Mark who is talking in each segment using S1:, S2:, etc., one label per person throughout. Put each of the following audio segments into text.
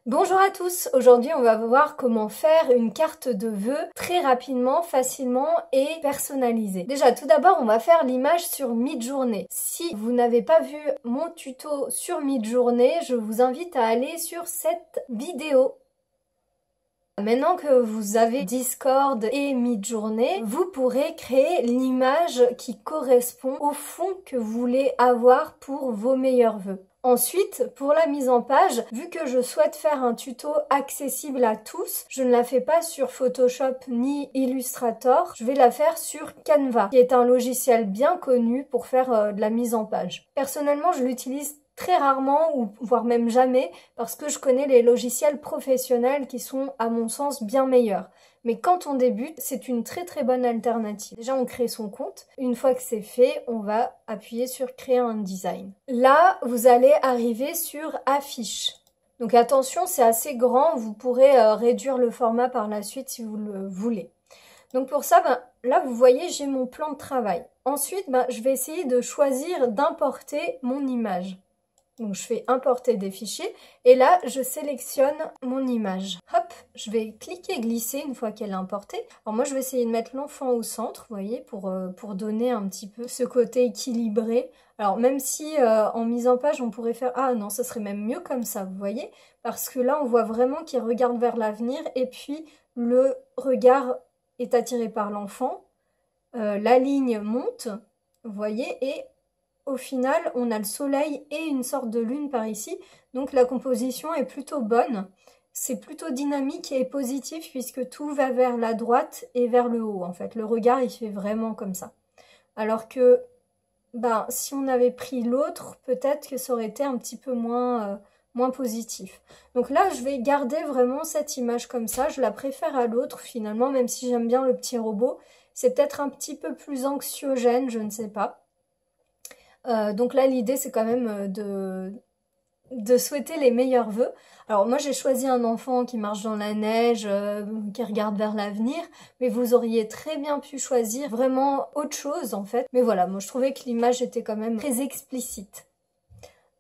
S1: Bonjour à tous, aujourd'hui on va voir comment faire une carte de vœux très rapidement, facilement et personnalisée. Déjà tout d'abord on va faire l'image sur Midjourney. Si vous n'avez pas vu mon tuto sur Midjourney, je vous invite à aller sur cette vidéo. Maintenant que vous avez Discord et Midjourney, vous pourrez créer l'image qui correspond au fond que vous voulez avoir pour vos meilleurs vœux. Ensuite, pour la mise en page, vu que je souhaite faire un tuto accessible à tous, je ne la fais pas sur Photoshop ni Illustrator, je vais la faire sur Canva, qui est un logiciel bien connu pour faire de la mise en page. Personnellement, je l'utilise très rarement ou voire même jamais parce que je connais les logiciels professionnels qui sont à mon sens bien meilleurs. Mais quand on débute, c'est une très bonne alternative. Déjà, on crée son compte. Une fois que c'est fait, on va appuyer sur créer un design. Là, vous allez arriver sur affiche. Donc attention, c'est assez grand. Vous pourrez réduire le format par la suite si vous le voulez. Donc pour ça, là, vous voyez, j'ai mon plan de travail. Ensuite, je vais essayer de choisir d'importer mon image. Donc je fais importer des fichiers et là je sélectionne mon image. Hop, je vais cliquer glisser une fois qu'elle est importée. Alors moi je vais essayer de mettre l'enfant au centre, vous voyez, pour donner un petit peu ce côté équilibré. Alors même si en mise en page on pourrait faire, ah non, ça serait même mieux comme ça, vous voyez, parce que là on voit vraiment qu'il regarde vers l'avenir et puis le regard est attiré par l'enfant. La ligne monte, vous voyez, et au final, on a le soleil et une sorte de lune par ici, donc la composition est plutôt bonne. C'est plutôt dynamique et positif puisque tout va vers la droite et vers le haut en fait. Le regard, il fait vraiment comme ça. Alors que, si on avait pris l'autre, peut-être que ça aurait été un petit peu moins positif. Donc là, je vais garder vraiment cette image comme ça. Je la préfère à l'autre finalement, même si j'aime bien le petit robot. C'est peut-être un petit peu plus anxiogène, je ne sais pas. Donc là l'idée c'est quand même de souhaiter les meilleurs vœux. Alors moi j'ai choisi un enfant qui marche dans la neige, qui regarde vers l'avenir, mais vous auriez très bien pu choisir vraiment autre chose en fait. Mais voilà, moi je trouvais que l'image était quand même très explicite.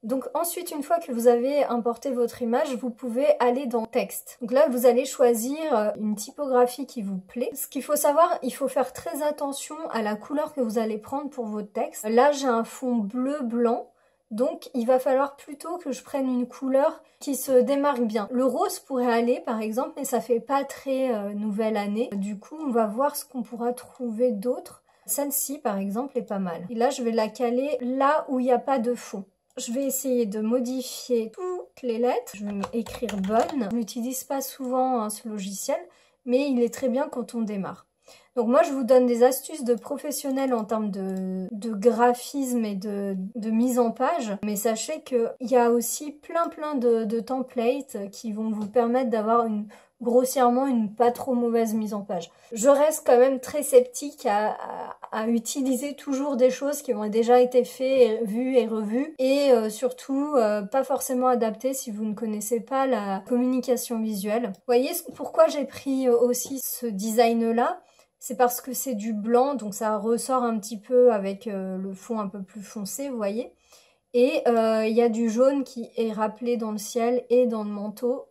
S1: Donc ensuite, une fois que vous avez importé votre image, vous pouvez aller dans texte. Donc là, vous allez choisir une typographie qui vous plaît. Ce qu'il faut savoir, il faut faire très attention à la couleur que vous allez prendre pour votre texte. Là, j'ai un fond bleu-blanc. Donc, il va falloir plutôt que je prenne une couleur qui se démarque bien. Le rose pourrait aller, par exemple, mais ça fait pas très nouvelle année. Du coup, on va voir ce qu'on pourra trouver d'autre. Celle-ci, par exemple, est pas mal. Et là, je vais la caler là où il n'y a pas de fond. Je vais essayer de modifier toutes les lettres. Je vais écrire bonne. Je n'utilise pas souvent ce logiciel, mais il est très bien quand on démarre. Donc moi, je vous donne des astuces de professionnels en termes de graphisme et de mise en page. Mais sachez qu'il y a aussi plein de templates qui vont vous permettre d'avoir grossièrement une pas trop mauvaise mise en page. Je reste quand même très sceptique à utiliser toujours des choses qui ont déjà été faites, vues et revues et surtout pas forcément adaptées si vous ne connaissez pas la communication visuelle. Vous voyez pourquoi j'ai pris aussi ce design là? C'est parce que c'est du blanc, donc ça ressort un petit peu avec le fond un peu plus foncé, vous voyez. Et il y a du jaune qui est rappelé dans le ciel et dans le manteau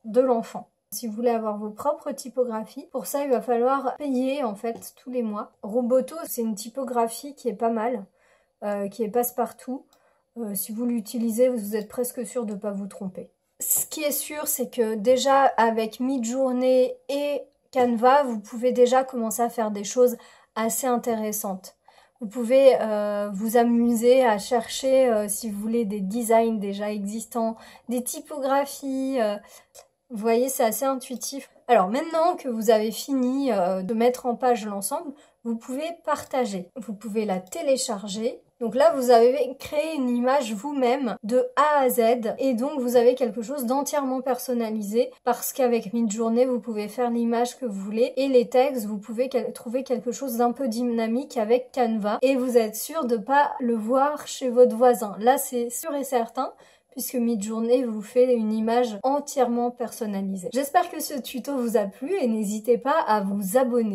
S1: de l'enfant. Si vous voulez avoir vos propres typographies, pour ça il va falloir payer en fait tous les mois. Roboto, c'est une typographie qui est pas mal, qui est passe-partout. Si vous l'utilisez, vous êtes presque sûr de ne pas vous tromper. Ce qui est sûr, c'est que déjà avec Midjourney et Canva, vous pouvez déjà commencer à faire des choses assez intéressantes. Vous pouvez vous amuser à chercher, si vous voulez, des designs déjà existants, des typographies. Vous voyez, c'est assez intuitif. Alors maintenant que vous avez fini de mettre en page l'ensemble, vous pouvez partager. Vous pouvez la télécharger. Donc là, vous avez créé une image vous-même de A à Z et donc vous avez quelque chose d'entièrement personnalisé parce qu'avec Midjourney, vous pouvez faire l'image que vous voulez et les textes, vous pouvez trouver quelque chose d'un peu dynamique avec Canva et vous êtes sûr de ne pas le voir chez votre voisin. Là, c'est sûr et certain, puisque Midjourney vous fait une image entièrement personnalisée. J'espère que ce tuto vous a plu et n'hésitez pas à vous abonner.